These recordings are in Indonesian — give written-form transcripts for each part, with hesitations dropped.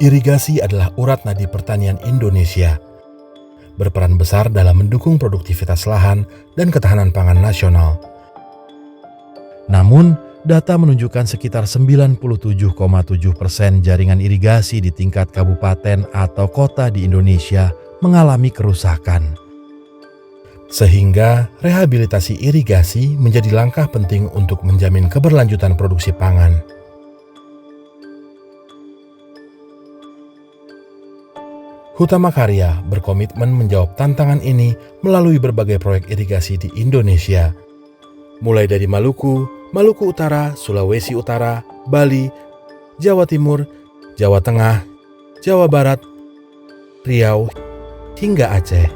Irigasi adalah urat nadi pertanian Indonesia, berperan besar dalam mendukung produktivitas lahan dan ketahanan pangan nasional. Namun, data menunjukkan sekitar 97,7% jaringan irigasi di tingkat kabupaten atau kota di Indonesia mengalami kerusakan. Sehingga rehabilitasi irigasi menjadi langkah penting untuk menjamin keberlanjutan produksi pangan. Hutama Karya berkomitmen menjawab tantangan ini melalui berbagai proyek irigasi di Indonesia, mulai dari Maluku, Maluku Utara, Sulawesi Utara, Bali, Jawa Timur, Jawa Tengah, Jawa Barat, Riau, hingga Aceh.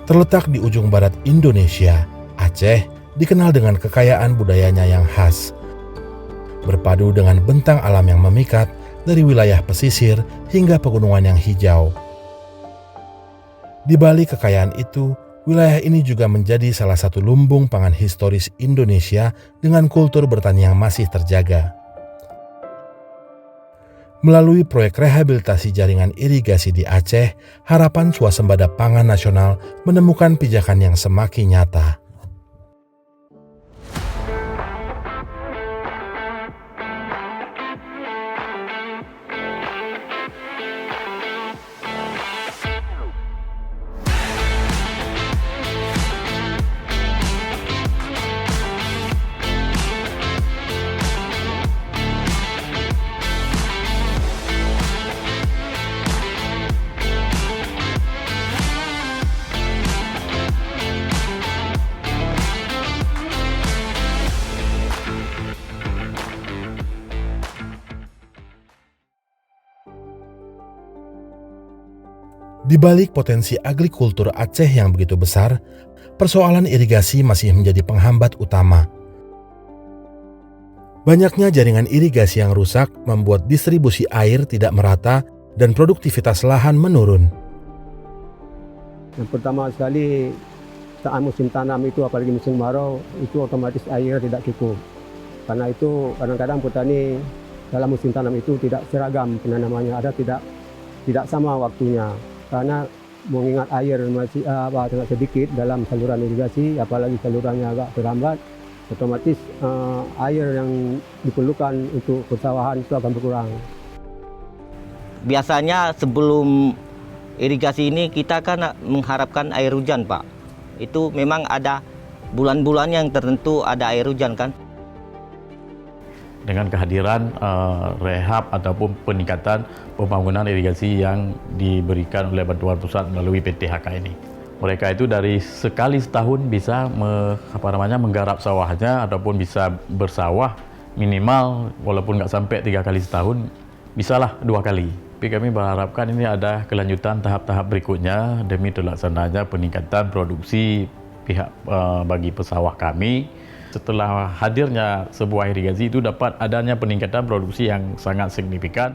Terletak di ujung barat Indonesia, Aceh dikenal dengan kekayaan budayanya yang khas, berpadu dengan bentang alam yang memikat dari wilayah pesisir hingga pegunungan yang hijau. Di balik kekayaan itu, wilayah ini juga menjadi salah satu lumbung pangan historis Indonesia dengan kultur bertani yang masih terjaga. Melalui proyek rehabilitasi jaringan irigasi di Aceh, harapan swasembada pangan nasional menemukan pijakan yang semakin nyata. Di balik potensi agrikultur Aceh yang begitu besar, persoalan irigasi masih menjadi penghambat utama. Banyaknya jaringan irigasi yang rusak membuat distribusi air tidak merata dan produktivitas lahan menurun. Yang pertama sekali, saat musim tanam itu, apalagi musim kemarau, itu otomatis air tidak cukup. Karena itu kadang-kadang petani dalam musim tanam itu tidak seragam penanamannya, ada tidak sama waktunya. Karena mengingat air masih sangat sedikit dalam saluran irigasi, apalagi salurannya agak terhambat, otomatis air yang diperlukan untuk persawahan itu akan berkurang. Biasanya sebelum irigasi ini kita kan mengharapkan air hujan, Pak. Itu memang ada bulan-bulan yang tertentu ada air hujan kan. Dengan kehadiran rehab ataupun peningkatan pembangunan irigasi yang diberikan oleh bantuan pusat melalui PTHK ini. Mereka itu dari sekali setahun bisa menggarap sawahnya ataupun bisa bersawah minimal walaupun nggak sampai 3 kali setahun, bisalah 2 kali. Tapi kami berharapkan ini ada kelanjutan tahap-tahap berikutnya demi terlaksananya peningkatan produksi pihak bagi pesawah kami. Setelah hadirnya sebuah irigasi itu dapat adanya peningkatan produksi yang sangat signifikan.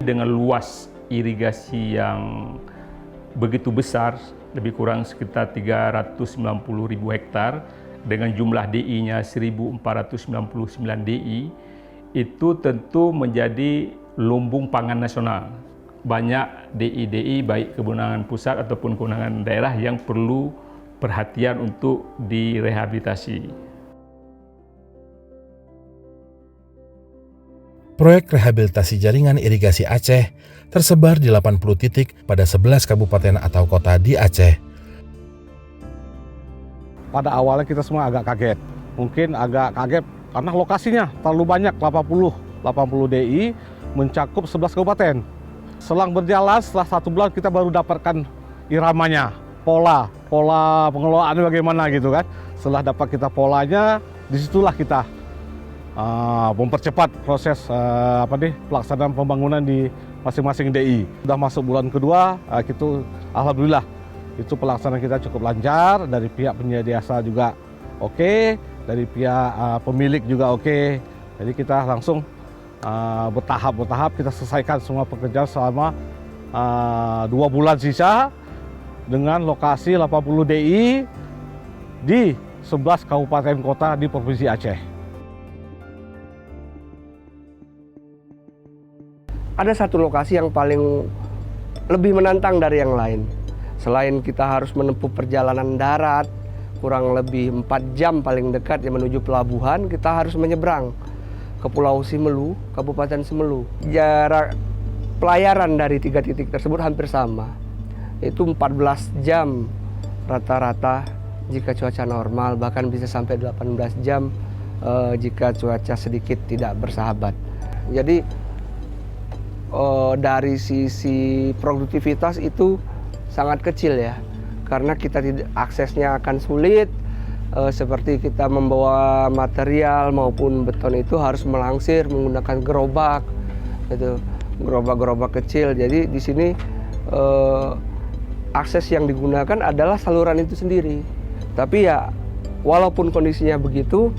Dengan luas irigasi yang begitu besar, lebih kurang sekitar 390.000 hektar, dengan jumlah DI-nya 1.499 DI, itu tentu menjadi lumbung pangan nasional. Banyak DI-DI baik kewenangan pusat ataupun kewenangan daerah yang perlu perhatian untuk direhabilitasi. Proyek rehabilitasi jaringan irigasi Aceh tersebar di 80 titik pada 11 kabupaten atau kota di Aceh. Pada awalnya kita semua agak kaget. Mungkin agak kaget karena lokasinya terlalu banyak, 80 DI mencakup 11 kabupaten. Selang berjalan, setelah 1 bulan kita baru dapatkan iramanya, pola pengelolaannya bagaimana gitu kan. Setelah dapat kita polanya, disitulah kita mempercepat proses pelaksanaan pembangunan di masing-masing DI. Sudah masuk bulan kedua, itu alhamdulillah itu pelaksanaan kita cukup lancar, dari pihak penyedia jasa juga oke, dari pihak pemilik juga oke. Jadi kita langsung bertahap kita selesaikan semua pekerjaan selama 2 bulan sisa dengan lokasi 80 DI di 11 kabupaten kota di Provinsi Aceh. Ada satu lokasi yang paling lebih menantang dari yang lain. Selain kita harus menempuh perjalanan darat, kurang lebih 4 jam paling dekat yang menuju pelabuhan, kita harus menyeberang ke Pulau Simelu, Kabupaten Simelu. Jarak pelayaran dari 3 titik tersebut hampir sama. Itu 14 jam rata-rata jika cuaca normal, bahkan bisa sampai 18 jam jika cuaca sedikit tidak bersahabat. Jadi dari sisi produktivitas itu sangat kecil ya, karena kita tidak aksesnya akan sulit, seperti kita membawa material maupun beton itu harus melangsir menggunakan gerobak, gitu, gerobak-gerobak kecil. Jadi di sini akses yang digunakan adalah saluran itu sendiri. Tapi ya walaupun kondisinya begitu,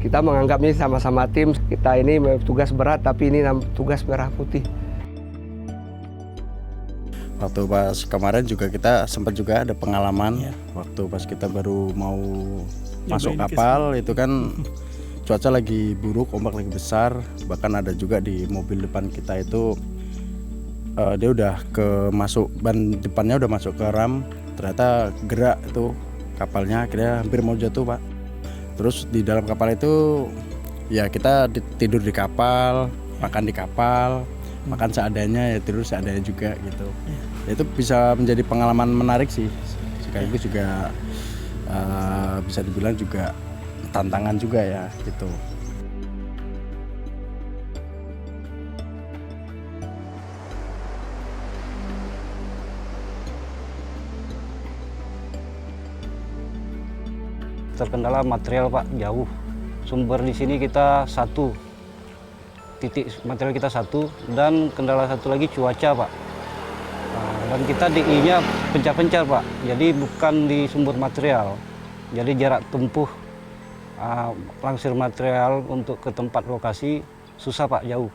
kita menganggapnya sama-sama tim, kita ini tugas berat tapi ini tugas merah putih. Waktu pas kemarin juga kita sempat juga ada pengalaman waktu pas kita baru mau masuk kapal itu kan cuaca lagi buruk, ombak lagi besar, bahkan ada juga di mobil depan kita itu dia udah ban depannya udah masuk ke ram, ternyata gerak itu kapalnya, akhirnya hampir mau jatuh Pak. Terus di dalam kapal itu ya kita tidur di kapal, makan di kapal, makan seadanya ya tidur seadanya juga gitu. Ya, itu bisa menjadi pengalaman menarik sih. Sekaligus juga bisa dibilang juga tantangan juga ya gitu. Terkendala material Pak, jauh. Sumber di sini kita satu, titik material kita satu, dan kendala satu lagi cuaca Pak. Dan kita DI-nya pencar-pencar Pak, jadi bukan di sumber material. Jadi jarak tempuh langsir material untuk ke tempat lokasi susah Pak, jauh.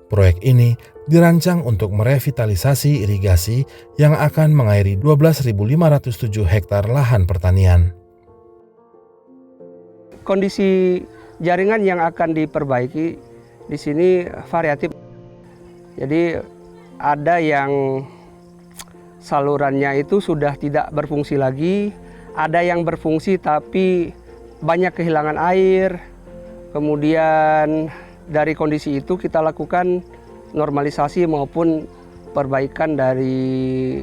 Proyek ini dirancang untuk merevitalisasi irigasi yang akan mengairi 12.507 hektar lahan pertanian. Kondisi jaringan yang akan diperbaiki di sini variatif. Jadi ada yang salurannya itu sudah tidak berfungsi lagi, ada yang berfungsi tapi banyak kehilangan air. Kemudian dari kondisi itu kita lakukan normalisasi maupun perbaikan dari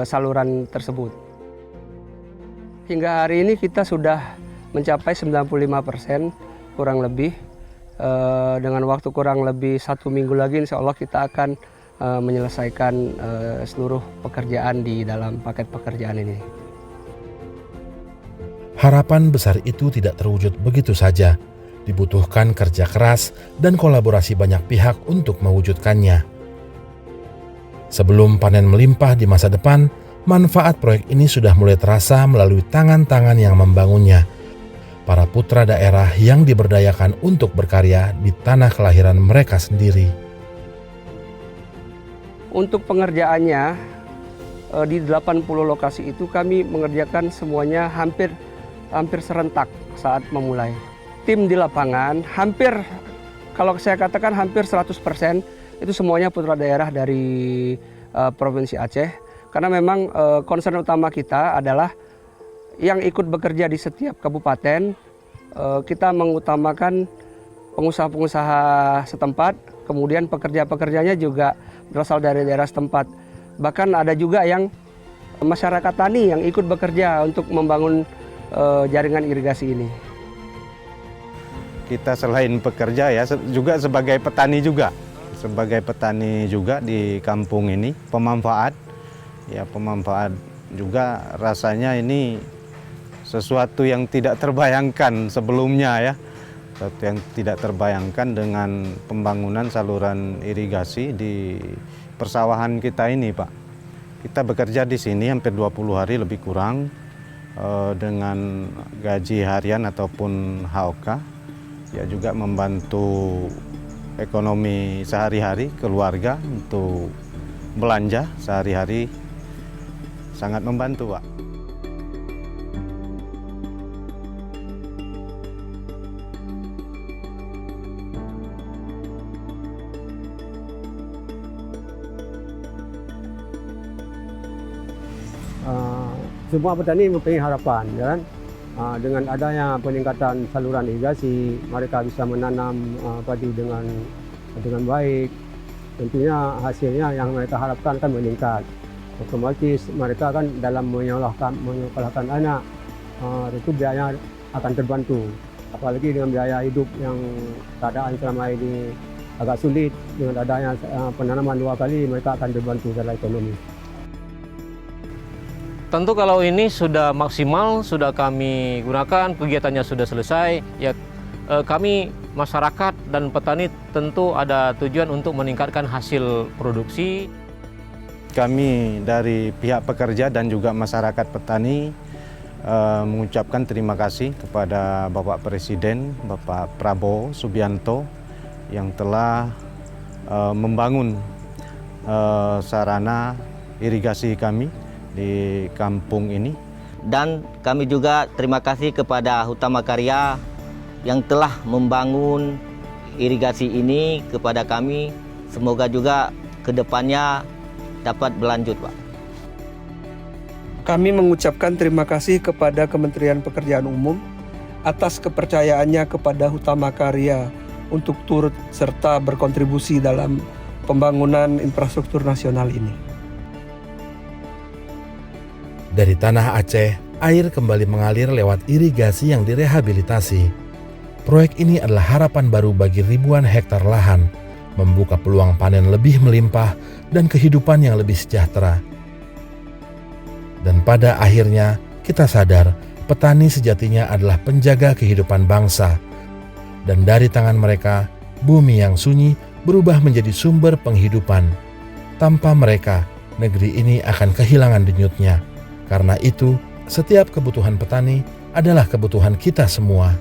saluran tersebut. Hingga hari ini kita sudah mencapai 95% kurang lebih. Dengan waktu kurang lebih 1 minggu lagi insya Allah kita akan menyelesaikan seluruh pekerjaan di dalam paket pekerjaan ini. Harapan besar itu tidak terwujud begitu saja. Dibutuhkan kerja keras dan kolaborasi banyak pihak untuk mewujudkannya. Sebelum panen melimpah di masa depan, manfaat proyek ini sudah mulai terasa melalui tangan-tangan yang membangunnya. Para putra daerah yang diberdayakan untuk berkarya di tanah kelahiran mereka sendiri. Untuk pengerjaannya, di 80 lokasi itu kami mengerjakan semuanya hampir serentak saat memulai. Tim di lapangan hampir, kalau saya katakan hampir 100% itu semuanya putra daerah dari Provinsi Aceh. Karena memang concern utama kita adalah yang ikut bekerja di setiap kabupaten, kita mengutamakan pengusaha-pengusaha setempat, kemudian pekerja-pekerjanya juga berasal dari daerah setempat. Bahkan ada juga yang masyarakat tani yang ikut bekerja untuk membangun jaringan irigasi ini. Kita selain pekerja ya juga sebagai petani juga. Sebagai petani juga di kampung ini, pemanfaat juga rasanya ini sesuatu yang tidak terbayangkan sebelumnya ya. Sesuatu yang tidak terbayangkan dengan pembangunan saluran irigasi di persawahan kita ini, Pak. Kita bekerja di sini hampir 20 hari lebih kurang dengan gaji harian ataupun HOK. Ya juga membantu ekonomi sehari-hari keluarga untuk belanja sehari-hari sangat membantu, Pak. Semua petani mempunyai harapan, ya kan? Dengan adanya peningkatan saluran irigasi, mereka bisa menanam padi dengan baik. Tentunya hasilnya yang mereka harapkan kan meningkat. Otomatis mereka kan dalam menyekolahkan anak, itu biayanya akan terbantu. Apalagi dengan biaya hidup yang keadaan selama ini agak sulit, dengan adanya penanaman 2 kali mereka akan terbantu secara ekonomi. Tentu kalau ini sudah maksimal, sudah kami gunakan, kegiatannya sudah selesai, ya kami masyarakat dan petani tentu ada tujuan untuk meningkatkan hasil produksi. Kami dari pihak pekerja dan juga masyarakat petani mengucapkan terima kasih kepada Bapak Presiden, Bapak Prabowo Subianto yang telah membangun sarana irigasi kami di kampung ini. Dan kami juga terima kasih kepada Hutama Karya yang telah membangun irigasi ini kepada kami. Semoga juga ke depannya dapat berlanjut, Pak. Kami mengucapkan terima kasih kepada Kementerian Pekerjaan Umum atas kepercayaannya kepada Hutama Karya untuk turut serta berkontribusi dalam pembangunan infrastruktur nasional ini. Dari tanah Aceh, air kembali mengalir lewat irigasi yang direhabilitasi. Proyek ini adalah harapan baru bagi ribuan hektar lahan, membuka peluang panen lebih melimpah dan kehidupan yang lebih sejahtera. Dan pada akhirnya, kita sadar petani sejatinya adalah penjaga kehidupan bangsa. Dan dari tangan mereka, bumi yang sunyi berubah menjadi sumber penghidupan. Tanpa mereka, negeri ini akan kehilangan denyutnya. Karena itu, setiap kebutuhan petani adalah kebutuhan kita semua.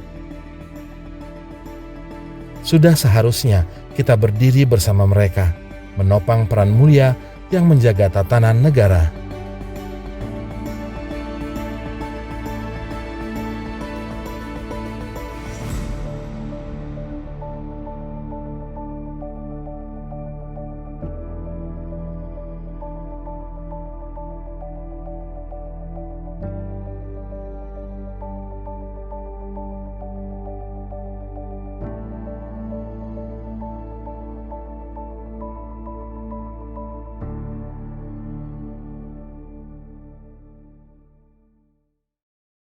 Sudah seharusnya kita berdiri bersama mereka, menopang peran mulia yang menjaga tatanan negara.